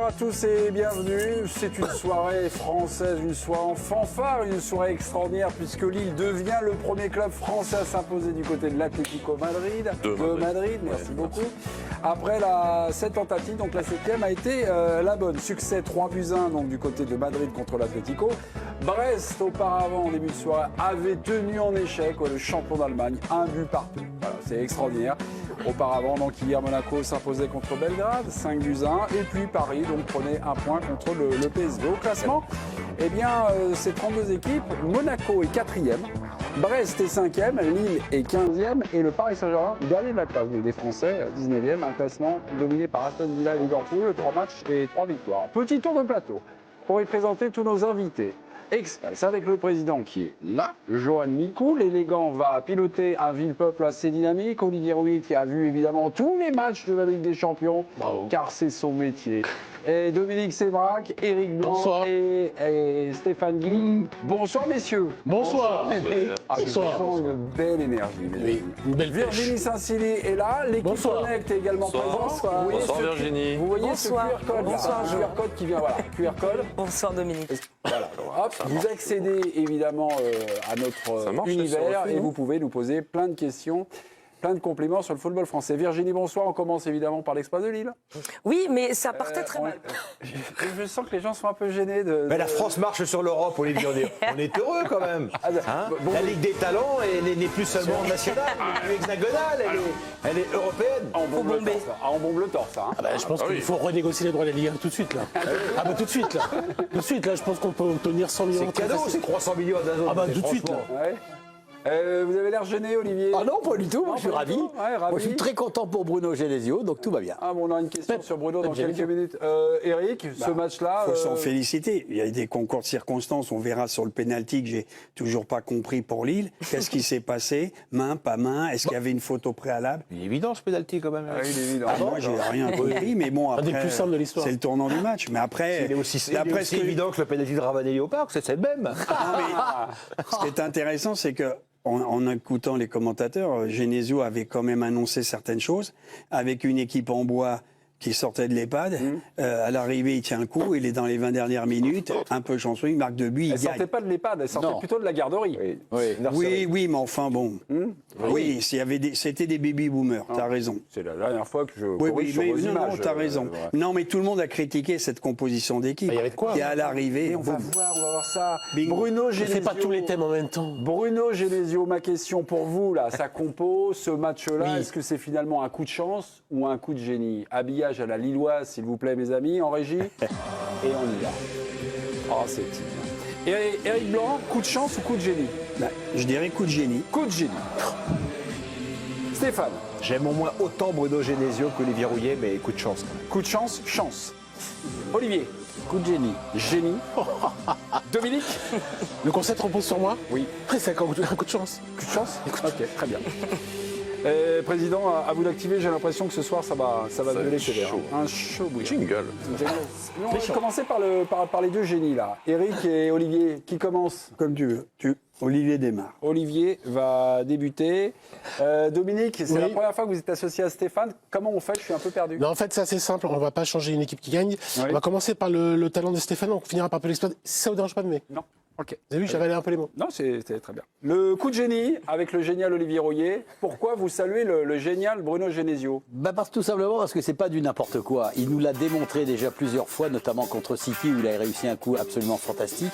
à tous et bienvenue. C'est une soirée française, une soirée en fanfare, une soirée extraordinaire puisque Lille devient le premier club français à s'imposer du côté de l'Atlético Madrid. De Madrid, merci beaucoup. Après cette tentative, donc la 7e a été la bonne. Succès 3-1 donc du côté de Madrid contre l'Atlético. Brest, auparavant, en début de soirée, avait tenu en échec le champion d'Allemagne. 1 but partout. Voilà, c'est extraordinaire. Auparavant, donc hier, Monaco s'imposait contre Belgrade, 5-1. Et puis Paris donc prenait un point contre le PSV. Au classement, eh bien, c'est 32 équipes. Monaco est 4e. Brest est 5e, Lille est 15e et le Paris Saint-Germain, dernier de la classe des Français, 19e, un classement dominé par Aston Villa et Liverpool, 3 matchs et 3 victoires. Petit tour de plateau pour y présenter tous nos invités. Express avec le président qui est là, Johan Micou. L'élégant va piloter un ville-peuple assez dynamique. Olivier Rouy qui a vu évidemment tous les matchs de la Ligue des Champions, car c'est son métier. Et Dominique Sévrac, Éric Blanc et Stéphane Guy. Bonsoir messieurs. Bonsoir. Bonsoir. Une belle énergie. Oui, une belle Virginie Saint-Silly est là. L'équipe Connect est également présente. Bonsoir Virginie. Vous voyez ce QR code là, QR code qui vient, voilà, QR code. Bonsoir Dominique. Voilà, hop, vous accédez évidemment à notre univers et vous pouvez nous poser plein de questions, plein de compliments sur le football français. Virginie, bonsoir. On commence évidemment par l'Express de Lille. Oui, mais ça partait très mal. Je sens que les gens sont un peu gênés Mais la France marche sur l'Europe, Olivier. On est heureux quand même. Bon, la Ligue des talents n'est plus seulement nationale, elle est plus hexagonale, elle est européenne. On bombe le torse. Hein. Je pense qu'il faut renégocier les droits de la Ligue 1 tout de suite là. Tout de suite là. Tout de suite là, je pense qu'on peut obtenir 100 millions. C'est cadeau, c'est 300 millions d'azos. Tout de suite là. Ouais. Vous avez l'air gêné, Olivier. Ah non, pas du tout, moi je suis ravi. Ouais, ravi. Moi je suis très content pour Bruno Genesio, donc tout va bien. On a une question sur Bruno dans quelques minutes. Eric, ce match-là... Il faut s'en féliciter. Il y a des concours de circonstances. On verra sur le pénalty que j'ai toujours pas compris pour Lille. Qu'est-ce qui s'est passé? Main, pas main? Est-ce qu'il y avait une faute au préalable? Il est évident ce pénalty quand même. Il est évident. Moi, j'ai rien compris, mais bon, Un des après, plus simples de l'histoire. c'est le tournant du match. Mais après, Il est aussi évident que le pénalty de Ravanelli au parc, c'est le même. ce qui est intéressant, c'est que en écoutant les commentateurs, Genesio avait quand même annoncé certaines choses. Avec une équipe en bois qui sortait de l'EHPAD, à l'arrivée, il tient le coup, il est dans les 20 dernières minutes, un peu chanceux, il marque 2 buts, il Elle gagne. sortait pas de l'EHPAD, elle sortait plutôt de la garderie. Oui, mais enfin bon. Oui, c'était des baby-boomers, t'as raison. C'est la dernière fois que je Oui, corrige sur mais vos non, images. t'as raison. Non, mais tout le monde a critiqué cette composition d'équipe. Il y avait de quoi, Et à l'arrivée, On va boum. voir ça. Bingo. Bruno Je Genesio. fais pas tous les thèmes en même temps. Bruno Genesio, ma question pour vous, là, ça compo, ce match-là, Oui. est-ce que c'est finalement un coup de chance ou un coup de génie? Habillage à la Lilloise, s'il vous plaît, mes amis, en régie. Et on y va. Oh, c'est petit. Éric Blanc, coup de chance ou coup de génie? Bah, je dirais coup de génie. Coup de génie. Stéphane, J'aime au moins autant Bruno Genesio qu'Olivier Rouillet, mais coup de chance. coup de chance, chance. Olivier, Coup de génie. génie. Dominique, Le concept repose sur moi. oui. Après, c'est un coup de chance. Coup de chance. Ok, très bien. Président, à vous d'activer, j'ai l'impression que ce soir, ça va gueuler sévère. chaud. Un chaud bouillant. Jingle. On va commencer par les deux génies, là. Eric et Olivier, qui commence? Comme tu veux. Olivier démarre. Olivier va débuter. Dominique, c'est Oui. la première fois que vous êtes associé à Stéphane. Comment on fait? Je suis un peu perdu. Non, en fait, c'est assez simple. On va pas changer une équipe qui gagne. Oui. On va commencer par le talent de Stéphane. On finira par l'exploit. Si ça vous dérange pas de mais. Non. Ok. Vous avez vu, j'avais un peu les mots. Non, c'était très bien. Le coup de génie avec le génial Olivier Rouillet. Pourquoi vous saluez le génial Bruno Genesio? Tout simplement parce que c'est pas du n'importe quoi. Il nous l'a démontré déjà plusieurs fois, notamment contre City où il a réussi un coup absolument fantastique.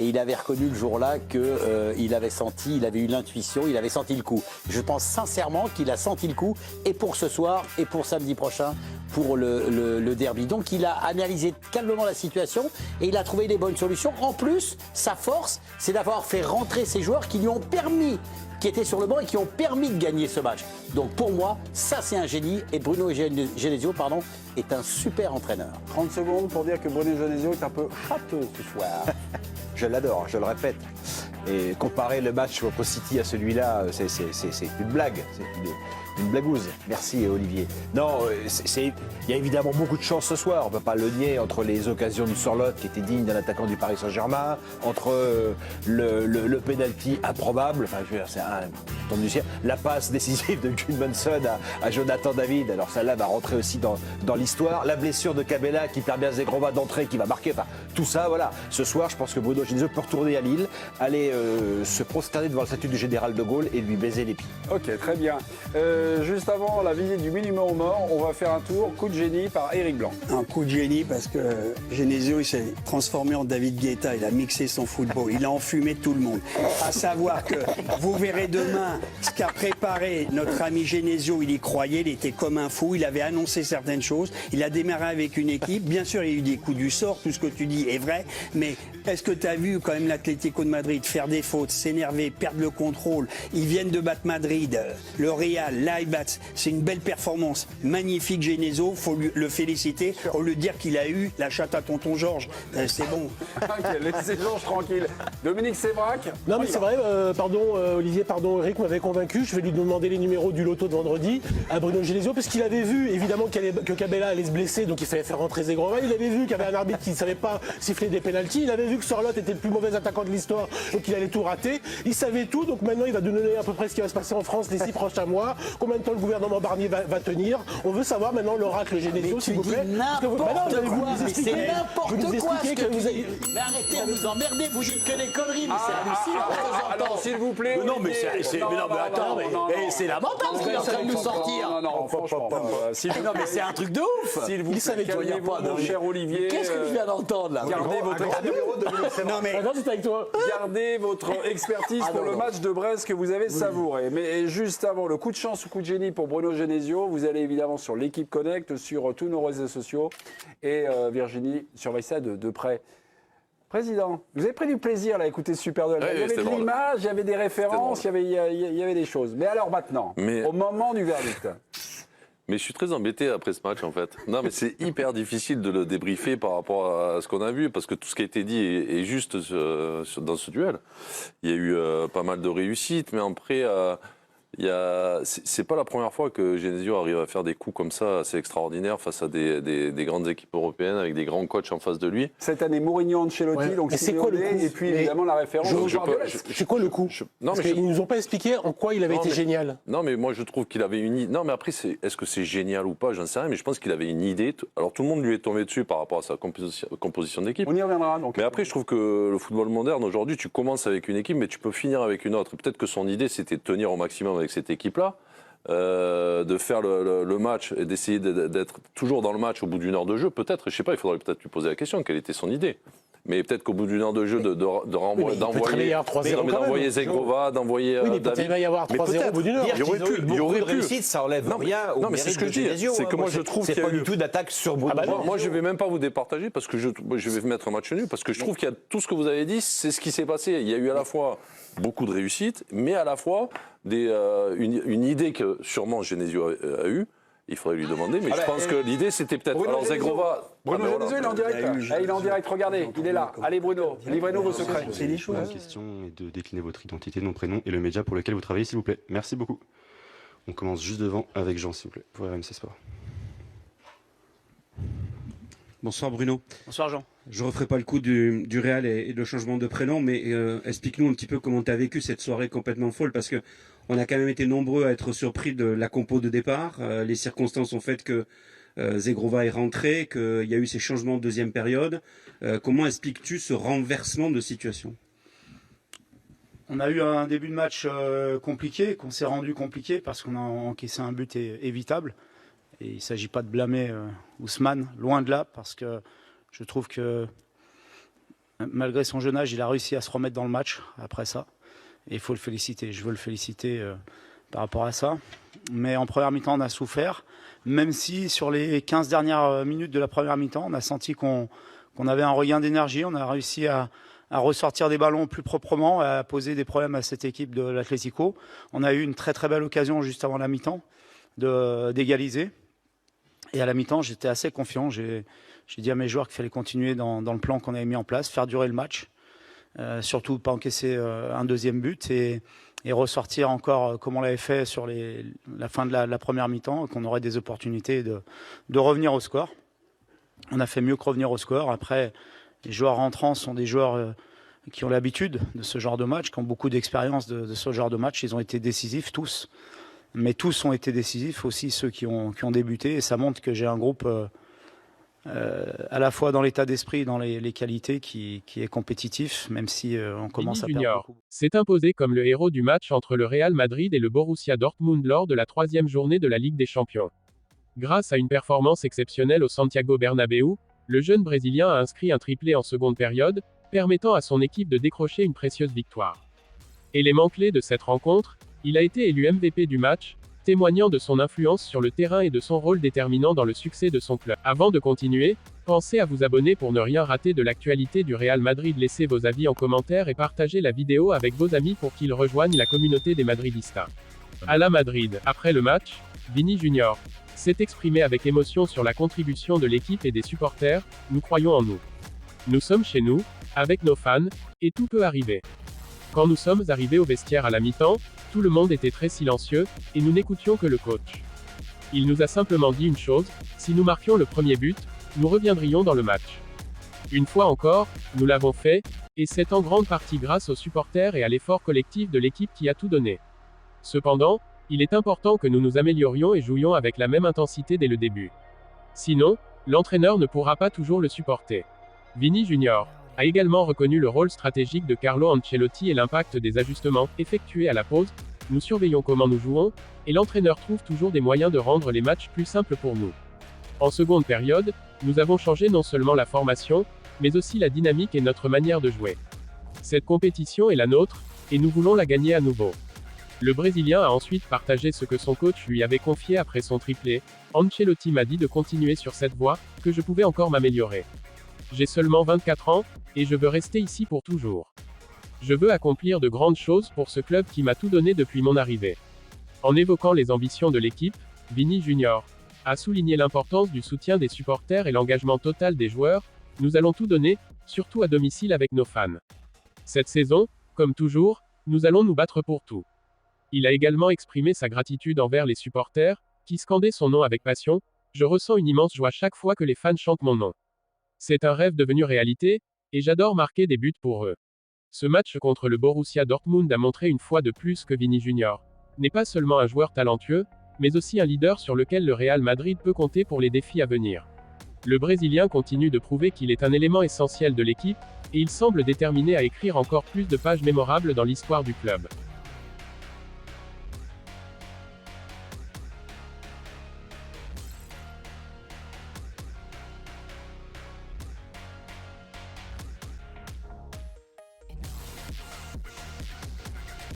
Et il avait reconnu le jour-là qu'il avait senti, il avait eu l'intuition, il avait senti le coup. Je pense sincèrement qu'il a senti le coup, et pour ce soir, et pour samedi prochain, pour le derby. Donc il a analysé calmement la situation, et il a trouvé les bonnes solutions. En plus, sa force, c'est d'avoir fait rentrer ces joueurs qui lui ont permis, qui étaient sur le banc et qui ont permis de gagner ce match. Donc pour moi, ça c'est un génie, et Bruno Genesio, est un super entraîneur. 30 secondes pour dire que Bruno Genesio est un peu châteux ce soir. Je l'adore, je le répète. Et comparer le match contre City à celui-là, c'est une blague. une blagouze. Merci Olivier. Non, il y a évidemment beaucoup de chance ce soir. On ne peut pas le nier entre les occasions du Sorloth qui était digne d'un attaquant du Paris Saint-Germain, entre le penalty improbable, enfin je veux dire, c'est un tombe du ciel, la passe décisive de Gudmundsson à Jonathan David. Alors celle-là va rentrer aussi dans l'histoire. La blessure de Cabella qui permet à Zegrova d'entrer, qui va marquer. Enfin tout ça, voilà. Ce soir, je pense que Bruno Genesio peut retourner à Lille, aller se prosterner devant la statue du général de Gaulle et lui baiser les pieds. Ok, très bien. Juste avant la visite du monument aux morts, on va faire un tour coup de génie par Éric Blanc. Un coup de génie parce que Genesio, il s'est transformé en David Guetta. Il a mixé son football. Il a enfumé tout le monde. À savoir que vous verrez demain ce qu'a préparé notre ami Genesio. Il y croyait, il était comme un fou. Il avait annoncé certaines choses. Il a démarré avec une équipe. Bien sûr, il y a eu des coups du sort. Tout ce que tu dis est vrai. Mais est-ce que tu as vu quand même l'Atlético de Madrid faire des fautes, s'énerver, perdre le contrôle? Ils viennent de battre Madrid, le Real, l'Aibats. C'est une belle performance. Magnifique Genesio. Il faut le féliciter. Faut lui dire qu'il a eu la chatte à tonton Georges. C'est bon. Ok, laissez Georges tranquille. Dominique Sévrac. Non mais c'est vrai, pardon Olivier, pardon Eric m'avait convaincu, je vais lui demander les numéros du loto de vendredi à Bruno Genesio parce qu'il avait vu évidemment que Cabella allait se blesser donc il fallait faire rentrer Zegrova, il avait vu qu'il y avait un arbitre qui ne savait pas siffler des pénaltys, il avait vu que Sorloth était le plus mauvais attaquant de l'histoire donc il allait tout rater, il savait tout donc maintenant il va nous donner à peu près ce qui va se passer en France les 6 prochains mois, combien de temps le gouvernement Barnier va tenir, on veut savoir maintenant l'oracle Genesio s'il vous plaît. C'est n'importe quoi ce que vous avez... Mais arrêtez de nous emmerder, vous dites que des conneries, mais c'est hallucinant. Alors, s'il vous plaît. Mais non, mais attends, c'est lamentable ce qu'il est en train de nous sortir. Non, franchement. Non, mais c'est un truc de ouf. S'il vous plaît, calmez-vous, mon cher Olivier. Qu'est-ce que je viens d'entendre là? Gardez votre expertise pour le match de Brest que vous avez savouré. Mais juste avant le coup de chance ou coup de génie pour Bruno Genesio, vous allez évidemment sur l'équipe Connect, sur tous nos réseaux sociaux. Et Virginie surveille ça de près. Président, vous avez pris du plaisir là, à écouter ce Super Duel. Il y avait de l'image, il y avait des références, il y avait des choses. Mais alors maintenant, au moment du verdict. Mais je suis très embêté après ce match en fait. Non mais c'est hyper difficile de le débriefer par rapport à ce qu'on a vu parce que tout ce qui a été dit est juste dans ce duel. Il y a eu pas mal de réussites, mais après... c'est pas la première fois que Genesio arrive à faire des coups comme ça assez extraordinaires face à des grandes équipes européennes avec des grands coachs en face de lui. Cette année, Mourinho, Ancelotti, donc c'est quoi le coup? Et puis évidemment la référence. C'est quoi le coup? Parce qu'ils nous ont pas expliqué en quoi il avait été génial. Non, mais moi je trouve qu'il avait une idée. Non, mais après, est-ce que c'est génial ou pas? J'en sais rien, mais je pense qu'il avait une idée. Alors tout le monde lui est tombé dessus par rapport à sa composition d'équipe. On y reviendra donc. Mais après, je trouve que le football moderne aujourd'hui, tu commences avec une équipe, mais tu peux finir avec une autre. Peut-être que son idée, c'était de tenir au maximum avec cette équipe-là. De faire le match et d'essayer d'être toujours dans le match au bout d'une heure de jeu, peut-être, je sais pas, il faudrait peut-être lui poser la question, quelle était son idée. Mais peut-être qu'au bout d'une heure de jeu, d'envoyer Zegrova, d'envoyer oui, mais peut-être va y avoir 3-0 au bout d'une heure. Il y aurait pu. Réussite, ça enlève rien. Non, mais c'est ce que je dis. C'est que moi, je trouve qu'il y a pas du tout d'attaque sur Bruno. Moi, je vais même pas vous départager parce que je vais mettre un match nul parce que je trouve qu'il y a tout ce que vous avez dit, c'est ce qui s'est passé. Il y a eu à la fois beaucoup de réussites, mais à la fois une idée que sûrement Genesio a eue. Il faudrait lui demander, mais je pense que l'idée c'était peut-être. Alors Zegrova. Bruno Genesio, il est en direct. Il est en direct, regardez, il est là. Allez Bruno, livrez-nous vos secrets. C'est des choses. La question est de décliner votre identité, nom, prénom et le média pour lequel vous travaillez, s'il vous plaît. Merci beaucoup. On commence juste devant avec Jean, s'il vous plaît, pour RMC Sport. Bonsoir Bruno. Bonsoir Jean. Je ne referai pas le coup du Real et le changement de prénom, mais explique-nous un petit peu comment tu as vécu cette soirée complètement folle, parce que on a quand même été nombreux à être surpris de la compo de départ. Les circonstances ont fait que Zegrova est rentré, qu'il y a eu ces changements de deuxième période. Comment expliques-tu ce renversement de situation ? On a eu un début de match compliqué, qu'on s'est rendu compliqué parce qu'on a encaissé un but évitable. Et il ne s'agit pas de blâmer Ousmane, loin de là, parce que je trouve que malgré son jeune âge, il a réussi à se remettre dans le match après ça. Et il faut le féliciter. Je veux le féliciter par rapport à ça. Mais en première mi-temps, on a souffert. Même si sur les 15 dernières minutes de la première mi-temps, on a senti qu'on avait un regain d'énergie. On a réussi à ressortir des ballons plus proprement, à poser des problèmes à cette équipe de l'Atlético. On a eu une très très belle occasion juste avant la mi-temps d'égaliser. Et à la mi-temps, j'étais assez confiant. J'ai dit à mes joueurs qu'il fallait continuer dans le plan qu'on avait mis en place, faire durer le match. Surtout pas encaisser un deuxième but. Et et ressortir encore comme on l'avait fait sur la fin de la première mi-temps, qu'on aurait des opportunités de revenir au score. On a fait mieux que revenir au score. Après, les joueurs rentrants sont des joueurs qui ont l'habitude de ce genre de match, qui ont beaucoup d'expérience de ce genre de match. Ils ont été décisifs, tous. Mais tous ont été décisifs, aussi ceux qui ont débuté. Et ça montre que j'ai un groupe à la fois dans l'état d'esprit, dans les qualités, qui est compétitif, même si on commence à perdre beaucoup. S'est imposé comme le héros du match entre le Real Madrid et le Borussia Dortmund lors de la 3e journée de la Ligue des Champions. Grâce à une performance exceptionnelle au Santiago Bernabéu, le jeune Brésilien a inscrit un triplé en seconde période, permettant à son équipe de décrocher une précieuse victoire. Élément clé de cette rencontre, il a été élu MVP du match, témoignant de son influence sur le terrain et de son rôle déterminant dans le succès de son club. Avant de continuer, pensez à vous abonner pour ne rien rater de l'actualité du Real Madrid. Laissez vos avis en commentaire et partagez la vidéo avec vos amis pour qu'ils rejoignent la communauté des Madridistas. À la Madrid, après le match, Vini Junior s'est exprimé avec émotion sur la contribution de l'équipe et des supporters. Nous croyons en nous. Nous sommes chez nous, avec nos fans, et tout peut arriver. Quand nous sommes arrivés au vestiaire à la mi-temps, tout le monde était très silencieux, et nous n'écoutions que le coach. Il nous a simplement dit une chose, si nous marquions le premier but, nous reviendrions dans le match. Une fois encore, nous l'avons fait, et c'est en grande partie grâce aux supporters et à l'effort collectif de l'équipe qui a tout donné. Cependant, il est important que nous nous améliorions et jouions avec la même intensité dès le début. Sinon, l'entraîneur ne pourra pas toujours le supporter. Vini Junior a également reconnu le rôle stratégique de Carlo Ancelotti et l'impact des ajustements effectués à la pause. Nous surveillons comment nous jouons, et l'entraîneur trouve toujours des moyens de rendre les matchs plus simples pour nous. En seconde période, nous avons changé non seulement la formation, mais aussi la dynamique et notre manière de jouer. Cette compétition est la nôtre, et nous voulons la gagner à nouveau. Le Brésilien a ensuite partagé ce que son coach lui avait confié après son triplé. Ancelotti m'a dit de continuer sur cette voie, que je pouvais encore m'améliorer. J'ai seulement 24 ans, et je veux rester ici pour toujours. Je veux accomplir de grandes choses pour ce club qui m'a tout donné depuis mon arrivée. En évoquant les ambitions de l'équipe, Vini Junior a souligné l'importance du soutien des supporters et l'engagement total des joueurs. Nous allons tout donner, surtout à domicile avec nos fans. Cette saison, comme toujours, nous allons nous battre pour tout. Il a également exprimé sa gratitude envers les supporters, qui scandaient son nom avec passion. Je ressens une immense joie chaque fois que les fans chantent mon nom. C'est un rêve devenu réalité, et j'adore marquer des buts pour eux. Ce match contre le Borussia Dortmund a montré une fois de plus que Vini Junior n'est pas seulement un joueur talentueux, mais aussi un leader sur lequel le Real Madrid peut compter pour les défis à venir. Le Brésilien continue de prouver qu'il est un élément essentiel de l'équipe, et il semble déterminé à écrire encore plus de pages mémorables dans l'histoire du club.